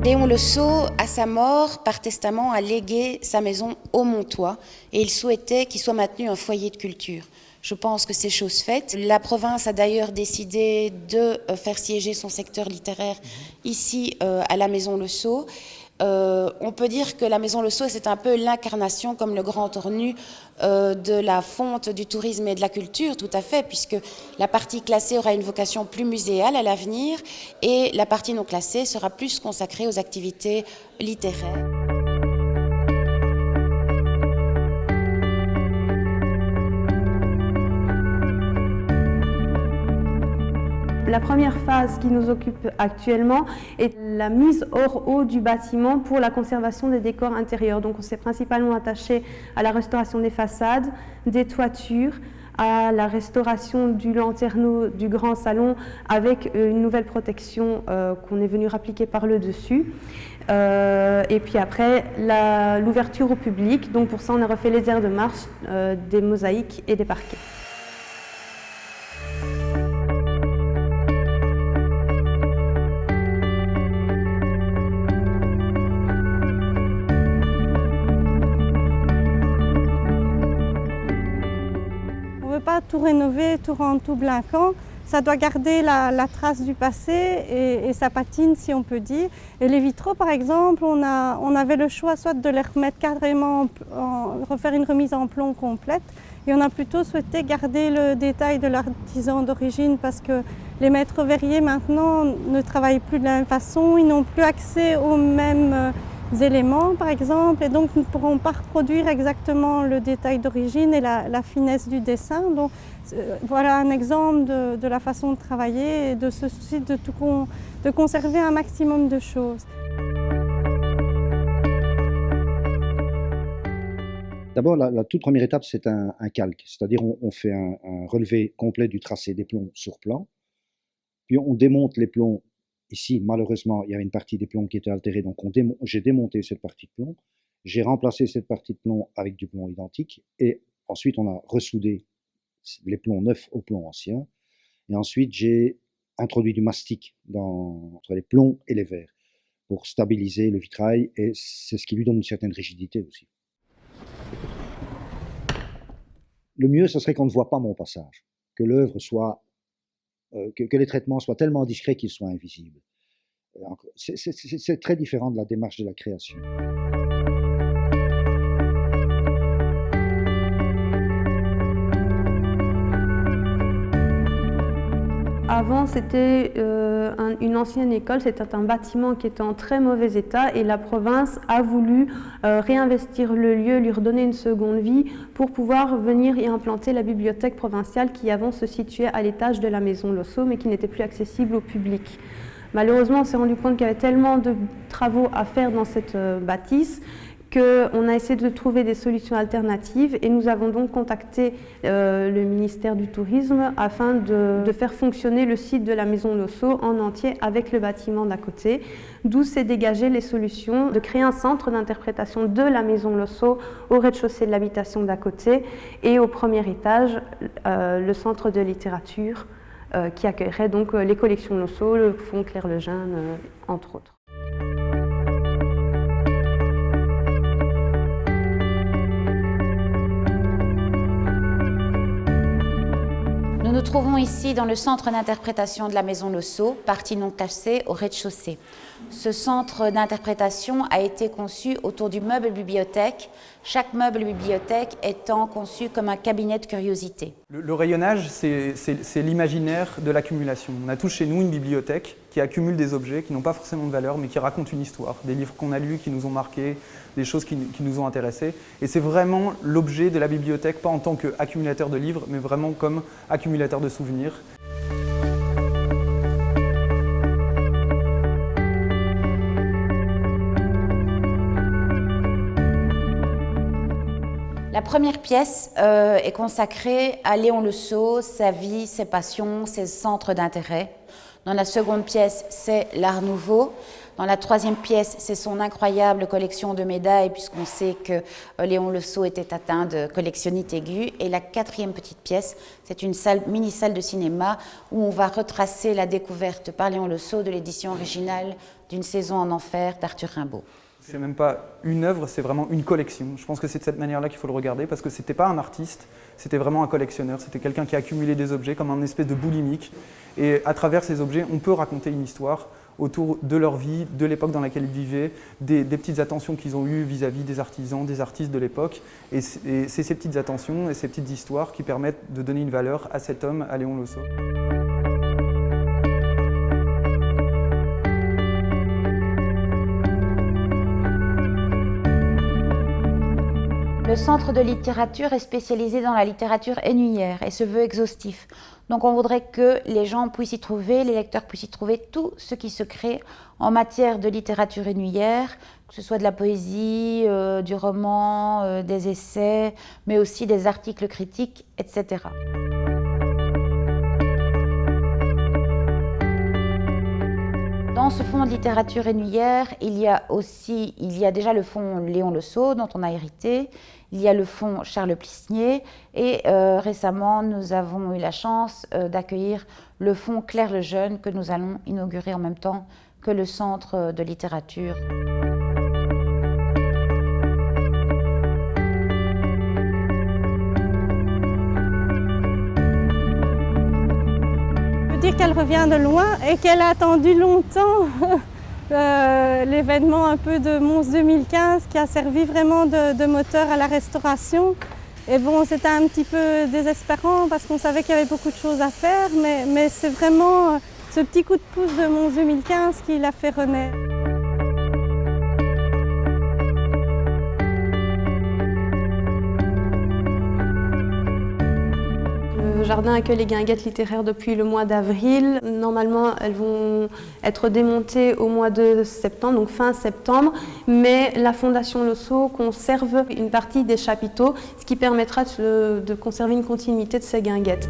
Léon Le Saux, à sa mort, par testament, a légué sa maison au Montois et il souhaitait qu'il soit maintenu un foyer de culture. Je pense que c'est chose faite. La province a d'ailleurs décidé de faire siéger son secteur littéraire ici à la Maison Le Saux. On peut dire que la Maison Le Saux, c'est un peu l'incarnation, comme le Grand Ornu, de la fonte du tourisme et de la culture, tout à fait, puisque la partie classée aura une vocation plus muséale à l'avenir et la partie non classée sera plus consacrée aux activités littéraires. La première phase qui nous occupe actuellement est la mise hors eau du bâtiment pour la conservation des décors intérieurs. Donc on s'est principalement attaché à la restauration des façades, des toitures, à la restauration du lanterneau du grand salon avec une nouvelle protection qu'on est venu appliquer par le dessus. Et puis après, l'ouverture au public. Donc pour ça, on a refait les aires de marche, des mosaïques et des parquets. Pas tout rénover, tout rendre tout blinquant, ça doit garder la trace du passé et sa patine, si on peut dire. Et les vitraux, par exemple, on avait le choix soit de les remettre carrément, refaire une remise en plomb complète, et on a plutôt souhaité garder le détail de l'artisan d'origine parce que les maîtres verriers maintenant ne travaillent plus de la même façon, ils n'ont plus accès aux mêmes éléments par exemple, et donc nous ne pourrons pas reproduire exactement le détail d'origine et la finesse du dessin. Donc voilà un exemple de la façon de travailler et de ce souci de conserver un maximum de choses. D'abord, la toute première étape, c'est un calque, c'est-à-dire on fait un relevé complet du tracé des plombs sur plan, puis on démonte les plombs. Ici, malheureusement, il y avait une partie des plombs qui était altérée, donc j'ai démonté cette partie de plomb, j'ai remplacé cette partie de plomb avec du plomb identique, et ensuite on a ressoudé les plombs neufs aux plombs anciens, et ensuite j'ai introduit du mastic entre les plombs et les verres pour stabiliser le vitrail, et c'est ce qui lui donne une certaine rigidité aussi. Le mieux, ce serait qu'on ne voit pas mon passage, que l'œuvre soit que les traitements soient tellement discrets qu'ils soient invisibles. C'est très différent de la démarche de la création. Avant, c'était une ancienne école, c'était un bâtiment qui était en très mauvais état et la province a voulu réinvestir le lieu, lui redonner une seconde vie pour pouvoir venir y implanter la bibliothèque provinciale qui avant se situait à l'étage de la Maison Le Saux mais qui n'était plus accessible au public. Malheureusement, on s'est rendu compte qu'il y avait tellement de travaux à faire dans cette bâtisse qu'on a essayé de trouver des solutions alternatives et nous avons donc contacté le ministère du Tourisme afin de faire fonctionner le site de la Maison Le Saux en entier avec le bâtiment d'à côté, d'où s'est dégagé les solutions de créer un centre d'interprétation de la Maison Le Saux au rez-de-chaussée de l'habitation d'à côté et au premier étage le centre de littérature qui accueillerait donc les collections Le Saux, le fonds Claire-Lejeune, entre autres. Nous nous trouvons ici dans le centre d'interprétation de la Maison Le Saux, partie non classée au rez-de-chaussée. Ce centre d'interprétation a été conçu autour du meuble bibliothèque, chaque meuble bibliothèque étant conçu comme un cabinet de curiosité. Le rayonnage, c'est l'imaginaire de l'accumulation. On a tous chez nous une bibliothèque qui accumule des objets qui n'ont pas forcément de valeur, mais qui racontent une histoire. Des livres qu'on a lus, qui nous ont marqués, des choses qui nous ont intéressés. Et c'est vraiment l'objet de la bibliothèque, pas en tant qu'accumulateur de livres, mais vraiment comme accumulateur de souvenirs. La première pièce est consacrée à Léon Le Saux, sa vie, ses passions, ses centres d'intérêt. Dans la seconde pièce, c'est l'Art Nouveau. Dans la troisième pièce, c'est son incroyable collection de médailles, puisqu'on sait que Léon Le Saux était atteint de collectionnite aiguë. Et la quatrième petite pièce, c'est une mini-salle de cinéma où on va retracer la découverte par Léon Le Saux de l'édition originale d'Une saison en enfer d'Arthur Rimbaud. C'est même pas une œuvre, c'est vraiment une collection. Je pense que c'est de cette manière-là qu'il faut le regarder, parce que c'était pas un artiste, c'était vraiment un collectionneur, c'était quelqu'un qui a accumulé des objets comme un espèce de boulimique. Et à travers ces objets, on peut raconter une histoire autour de leur vie, de l'époque dans laquelle ils vivaient, des petites attentions qu'ils ont eues vis-à-vis des artisans, des artistes de l'époque. Et c'est ces petites attentions et ces petites histoires qui permettent de donner une valeur à cet homme, à Léon Le Saux. Le centre de littérature est spécialisé dans la littérature énuyère et se veut exhaustif. Donc on voudrait que les gens puissent y trouver, les lecteurs puissent y trouver tout ce qui se crée en matière de littérature énuyère, que ce soit de la poésie, du roman, des essais, mais aussi des articles critiques, etc. Dans ce fonds de littérature énuyère, il y a déjà le fonds Léon Le Saux dont on a hérité, il y a le fonds Charles Plisnier et récemment nous avons eu la chance d'accueillir le fonds Claire Le Jeune que nous allons inaugurer en même temps que le centre de littérature. Dire qu'elle revient de loin et qu'elle a attendu longtemps l'événement un peu de Mons 2015 qui a servi vraiment de moteur à la restauration. Et bon, c'était un petit peu désespérant parce qu'on savait qu'il y avait beaucoup de choses à faire, mais c'est vraiment ce petit coup de pouce de Mons 2015 qui l'a fait renaître. Le jardin accueille les guinguettes littéraires depuis le mois d'avril. Normalement, elles vont être démontées au mois de septembre, donc fin septembre, mais la Fondation Le Saux conserve une partie des chapiteaux, ce qui permettra de conserver une continuité de ces guinguettes.